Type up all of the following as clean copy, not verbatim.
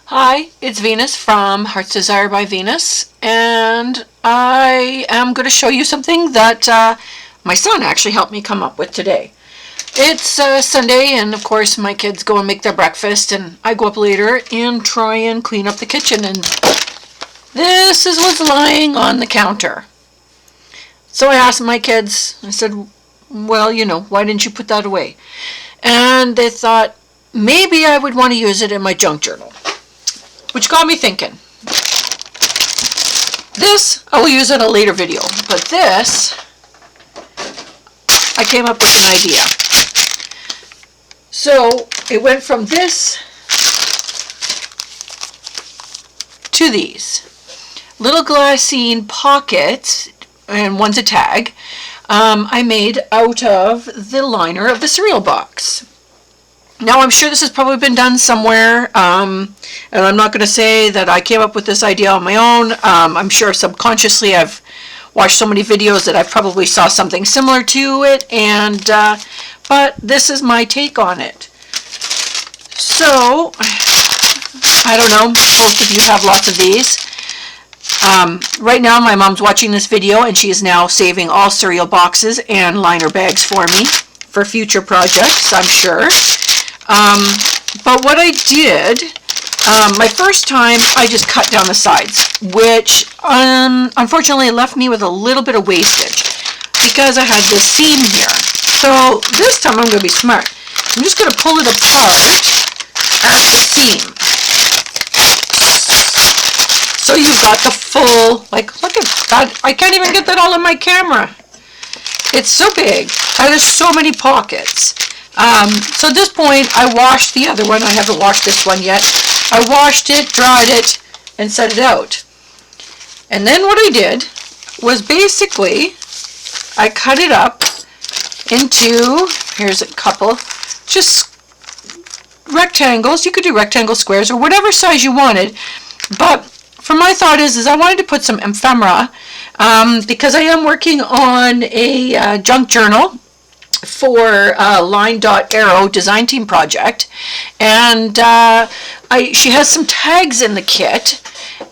Hi, it's Venus from Heart's Desire by Venus, and I am going to show you something that my son actually helped me come up with today. It's Sunday, and of course my kids go and make their breakfast, and I go up later and try and clean up the kitchen, and this is what's lying on the counter. So I asked my kids, I said, well, why didn't you put that away? And they thought, maybe I would want to use it in my junk journal. Which got me thinking. This I will use in a later video, but this I came up with an idea. So it went from this to these little glassine pockets, and one's a tag. I made out of the liner of the cereal box. Now, I'm sure this has probably been done somewhere, and I'm not going to say that I came up with this idea on my own. I'm sure subconsciously I've watched so many videos that I probably saw something similar to it, and but this is my take on it. So, I don't know, most of you have lots of these. Right now, my mom's watching this video, and she is now saving all cereal boxes and liner bags for me for future projects, I'm sure. But what I did, my first time, I just cut down the sides, which unfortunately left me with a little bit of wastage because I had this seam here. So this time I'm going to be smart. I'm just going to pull it apart at the seam. So you've got the full, like, look at that. I can't even get that all in my camera. It's so big. There's so many pockets. So at this point, I washed the other one. I haven't washed this one yet. I washed it, dried it, and set it out. And then what I did was basically, I cut it up into, here's a couple, just rectangles. You could do rectangle squares or whatever size you wanted. But for my thought is I wanted to put some ephemera because I am working on a junk journal for Line Dot Arrow design team project, and she has some tags in the kit,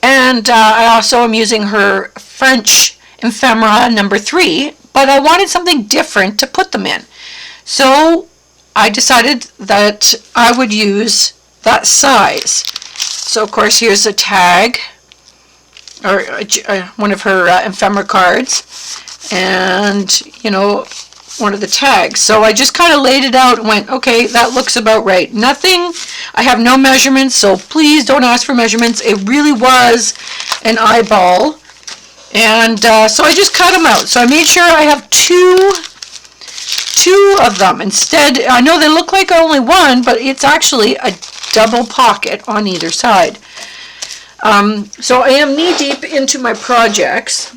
and I also am using her French ephemera number 3, but I wanted something different to put them in, so I decided that I would use that size. So of course here's a tag, or one of her ephemera cards, and one of the tags. So I just kind of laid it out and went, okay, that looks about right. Nothing, I have no measurements, so please don't ask for measurements. It really was an eyeball. And so I just cut them out. So I made sure I have two of them. Instead, I know they look like only one, but it's actually a double pocket on either side. So I am knee deep into my projects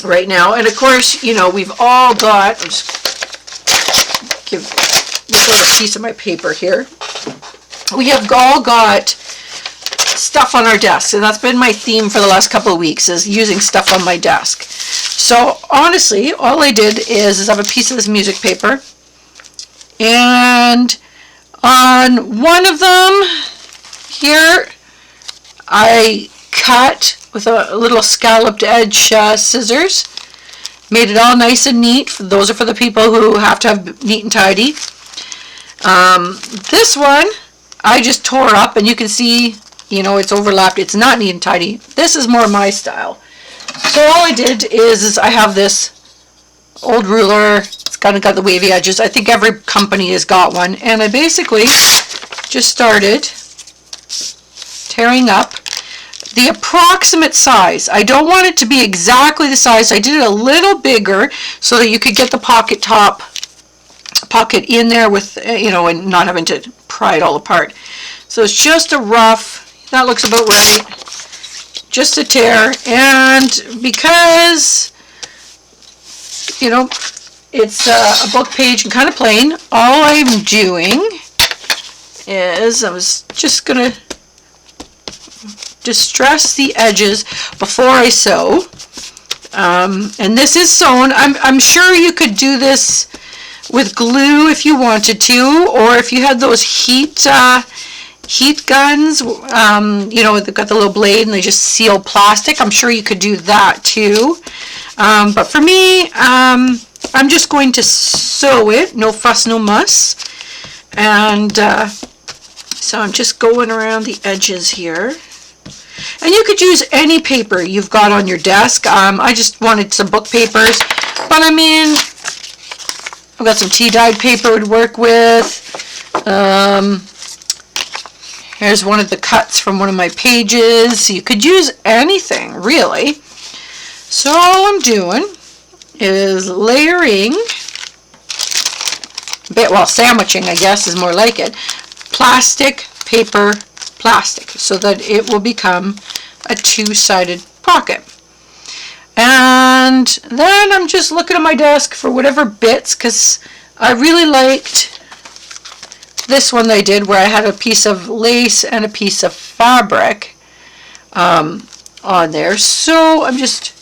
right now, and of course, we've all got, I'll just give this little piece of my paper here. We have all got stuff on our desk, and that's been my theme for the last couple of weeks, is using stuff on my desk. So honestly, all I did is I have a piece of this music paper, and on one of them here, I cut with a little scalloped edge scissors. Made it all nice and neat. Those are for the people who have to have neat and tidy. This one I just tore up, and you can see, it's overlapped. It's not neat and tidy. This is more my style. So all I did is I have this old ruler. It's kind of got the wavy edges. I think every company has got one. And I basically just started tearing up the approximate size. I don't want it to be exactly the size. I did it a little bigger so that you could get the pocket in there with, and not having to pry it all apart. So it's just a rough, that looks about right, just a tear. And because, it's a book page and kind of plain, all I'm doing is I was just going to distress the edges before I sew, and this is sewn. I'm sure you could do this with glue if you wanted to, or if you had those heat heat guns, you know, they've got the little blade and they just seal plastic. I'm sure you could do that too. But for me, I'm just going to sew it, no fuss, no muss. And so I'm just going around the edges here. And you could use any paper you've got on your desk. I just wanted some book papers, but I mean, I've got some tea-dyed paper would work with. Here's one of the cuts from one of my pages. You could use anything, really. So all I'm doing is layering, well, sandwiching, I guess, is more like it. Plastic, paper, plastic, so that it will become a two-sided pocket. And then I'm just looking at my desk for whatever bits, because I really liked this one they did where I had a piece of lace and a piece of fabric on there. So I'm just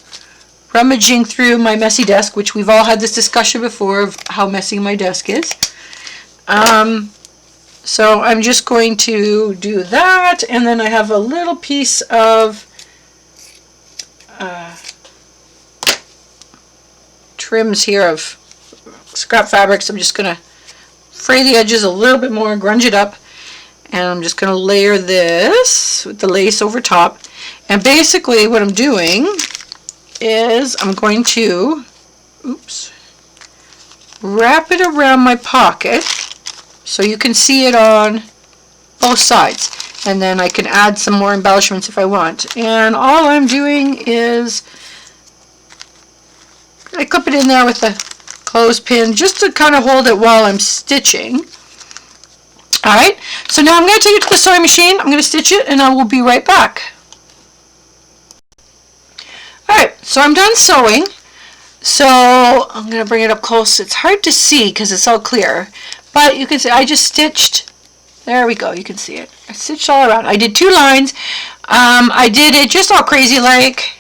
rummaging through my messy desk, which we've all had this discussion before of how messy my desk is. So I'm just going to do that, and then I have a little piece of trims here of scrap fabric, so I'm just going to fray the edges a little bit more, grunge it up, and I'm just going to layer this with the lace over top. And basically what I'm doing is I'm going to, wrap it around my pocket so you can see it on both sides. And then I can add some more embellishments if I want. And all I'm doing is I clip it in there with the clothespin just to kind of hold it while I'm stitching. Alright, so now I'm going to take it to the sewing machine. I'm going to stitch it and I will be right back. Alright, so I'm done sewing. So I'm going to bring it up close. It's hard to see because it's all clear. But you can see I just stitched. There we go. You can see it. I stitched all around. I did 2 lines. I did it just all crazy like.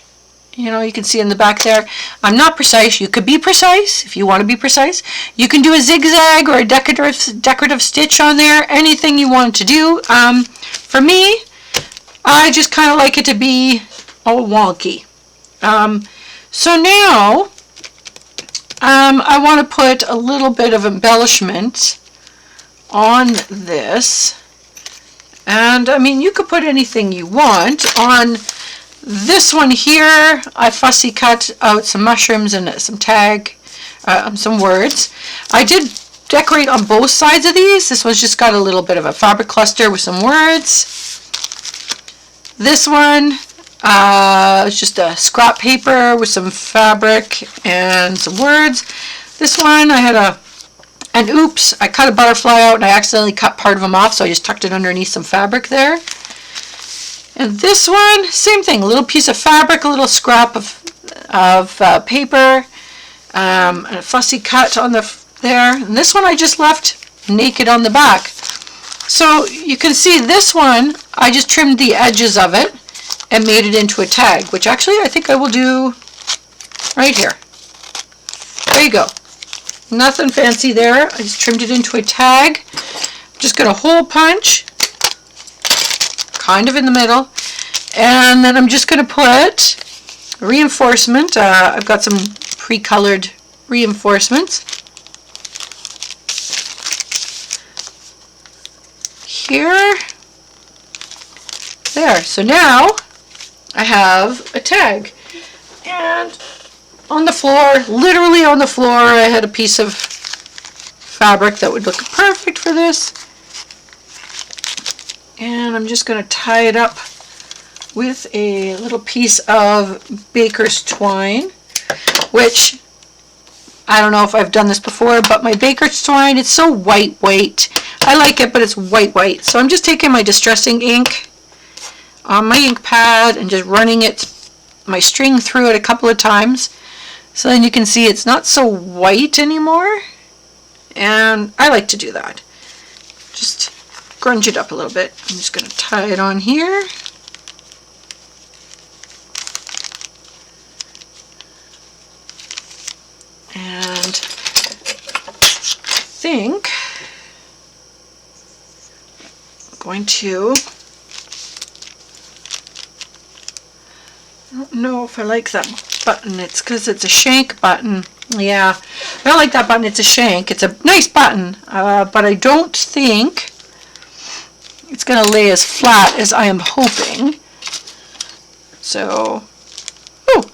You know, you can see in the back there. I'm not precise. You could be precise if you want to be precise. You can do a zigzag or a decorative stitch on there. Anything you want to do. For me, I just kind of like it to be all wonky. So now I want to put a little bit of embellishment on this. And I mean, you could put anything you want on. This one here, I fussy cut out some mushrooms and some some words. I did decorate on both sides of these. This one's just got a little bit of a fabric cluster with some words. This one is just a scrap paper with some fabric and some words. This one, I had and oops, I cut a butterfly out and I accidentally cut part of them off, so I just tucked it underneath some fabric there. And this one, same thing, a little piece of fabric, a little scrap of paper, and a fussy cut on there. And this one I just left naked on the back. So you can see this one, I just trimmed the edges of it and made it into a tag, which actually I think I will do right here. There you go. Nothing fancy there. I just trimmed it into a tag. Just going to hole punch. Kind of in the middle, and then I'm just going to put reinforcement. I've got some pre-colored reinforcements here, there. So now I have a tag, and on the floor, literally on the floor, I had a piece of fabric that would look perfect for this. And I'm just going to tie it up with a little piece of baker's twine, which I don't know if I've done this before, but my baker's twine, it's so white. I like it, but it's white. So I'm just taking my distressing ink on my ink pad and just running my string through it a couple of times. So then you can see it's not so white anymore. And I like to do that. Just grunge it up a little bit. I'm just going to tie it on here. And I think I'm going to, I don't know if I like that button. It's because it's a shank button. Yeah, I don't like that button. It's a shank. It's a nice button, but I don't think it's going to lay as flat as I am hoping. So, oh,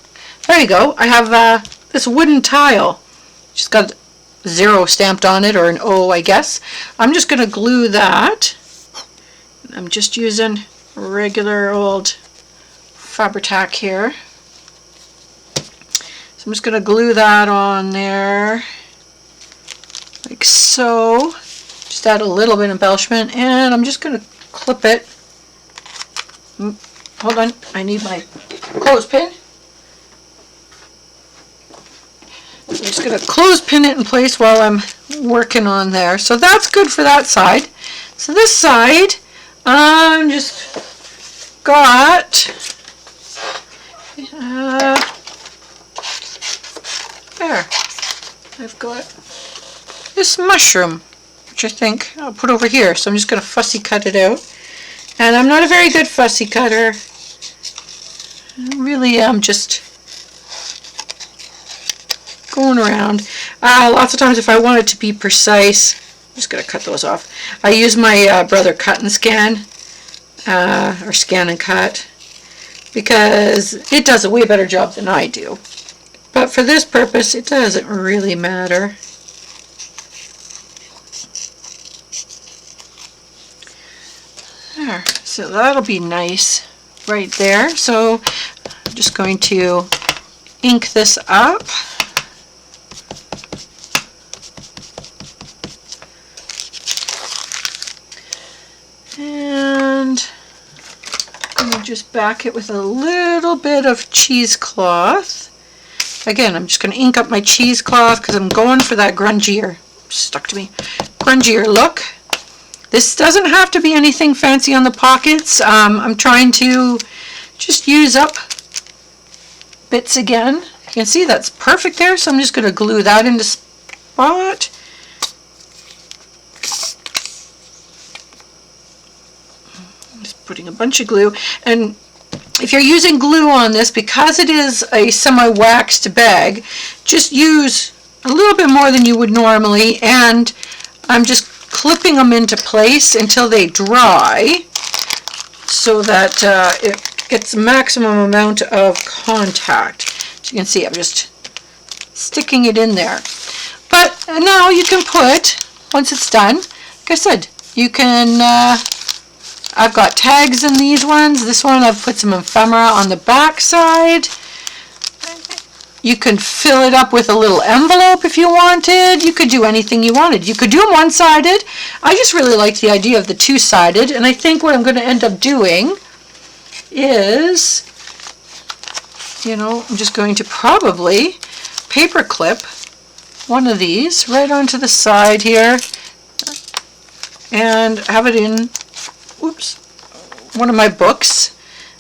there you go. I have this wooden tile. Just got 0 stamped on it, or an O, I guess. I'm just going to glue that. I'm just using regular old Fabri-Tac here. So I'm just going to glue that on there, like so. Just add a little bit of embellishment, and I'm just going to clip it. Hold on, I need my clothespin. I'm just going to clothespin it in place while I'm working on there. So that's good for that side. So this side, I'm just got there. I've got this mushroom, which I think I'll put over here. So I'm just going to fussy cut it out. And I'm not a very good fussy cutter. I really am just going around. Lots of times if I want it to be precise, I'm just going to cut those off. I use my Brother Cut and Scan, or Scan and Cut, because it does a way better job than I do. But for this purpose, it doesn't really matter. There, so that'll be nice right there. So I'm just going to ink this up. And I'm going to just back it with a little bit of cheesecloth. Again, I'm just going to ink up my cheesecloth because I'm going for that grungier, stuck to me, grungier look. This doesn't have to be anything fancy on the pockets. I'm trying to just use up bits again. You can see that's perfect there, so I'm just going to glue that into spot. Just putting a bunch of glue. And if you're using glue on this, because it is a semi-waxed bag, just use a little bit more than you would normally, and I'm just clipping them into place until they dry so that it gets the maximum amount of contact. So you can see I'm just sticking it in there. But now you can put, once it's done, like I said, you can, I've got tags in these ones. This one I've put some ephemera on the back side. You can fill it up with a little envelope if you wanted. You could do anything you wanted. You could do them one-sided. I just really like the idea of the two-sided, and I think what I'm going to end up doing is, you know, I'm just going to probably paper clip one of these right onto the side here and have it in, oops, one of my books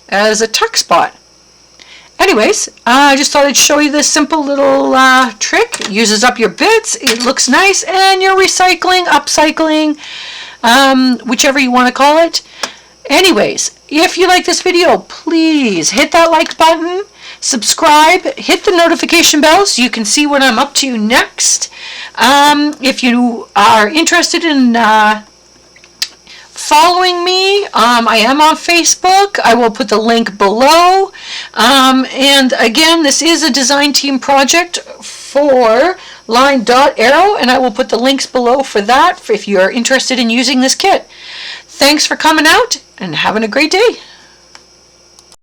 as a tuck spot. Anyways, I just thought I'd show you this simple little trick. It uses up your bits, it looks nice, and you're recycling, upcycling, whichever you want to call it. Anyways, if you like this video, please hit that like button, subscribe, hit the notification bell so you can see what I'm up to next. If you are interested in following me, I am on Facebook. I will put the link below. And again, this is a design team project for Line Dot Arrow, and I will put the links below for that if you are interested in using this kit. Thanks for coming out and having a great day.